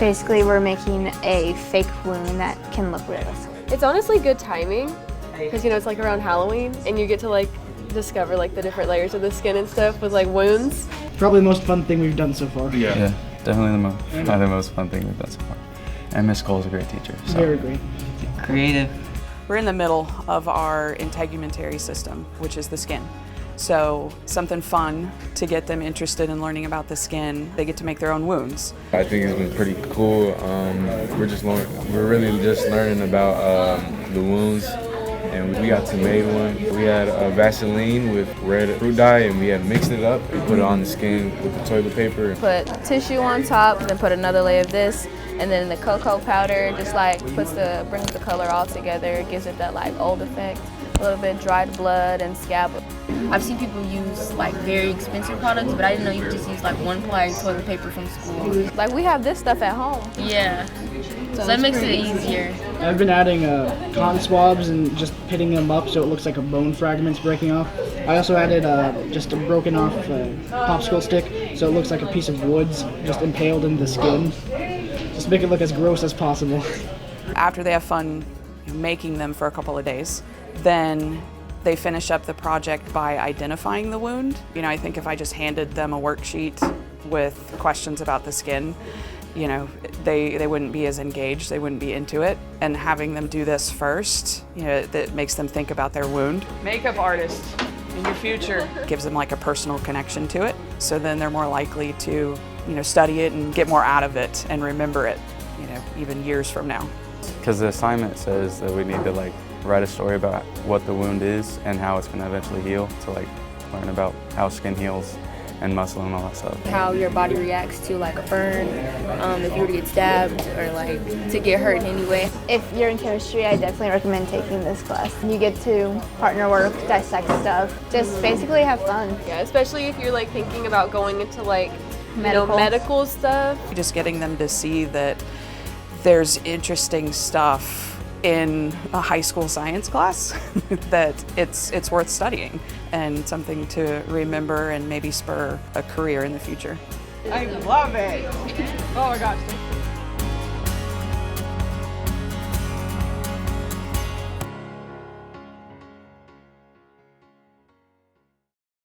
Basically, we're making a fake wound that can look realistic. It's honestly good timing because, you know, it's like around Halloween and you get to like discover like the different layers of the skin and stuff with like wounds. Probably the most fun thing we've done so far. Yeah, definitely the most fun thing we've done so far. And Miss Cole's a great teacher. So. Very great. Creative. We're in the middle of our integumentary system, which is the skin. So something fun to get them interested in learning about the skin. They get to make their own wounds. I think it's been pretty cool. We're really just learning about the wounds, and we got to make one. We had Vaseline with red fruit dye, and we had mixed it up and put it on the skin with the toilet paper. Put tissue on top, then put another layer of this, and then the cocoa powder just like brings the color all together, gives it that like old effect. A little bit dried blood and scab. I've seen people use like very expensive products, but I didn't know you could just use like one ply toilet paper from school. Like we have this stuff at home. Yeah, so that makes it easier. I've been adding cotton swabs and just pitting them up so it looks like a bone fragment's breaking off. I also added just a broken off popsicle stick so it looks like a piece of wood's just impaled in the skin. Just make it look as gross as possible. After they have fun making them for a couple of days, then they finish up the project by identifying the wound. You know, I think if I just handed them a worksheet with questions about the skin, you know, they wouldn't be as engaged, they wouldn't be into it. And having them do this first, you know, that makes them think about their wound. Makeup artist in your future. Gives them like a personal connection to it. So then they're more likely to, you know, study it and get more out of it and remember it, you know, even years from now. Because the assignment says that we need to like write a story about what the wound is and how it's going to eventually heal, to like learn about how skin heals and muscle and all that stuff. How your body reacts to like a burn, if you were to get stabbed or like to get hurt in any way. If you're in chemistry, I definitely recommend taking this class. You get to partner work, dissect stuff, just basically have fun. Yeah, especially if you're like thinking about going into like Medical stuff. Just getting them to see that there's interesting stuff in a high school science class that it's worth studying and something to remember and maybe spur a career in the future. I love it. Oh my gosh.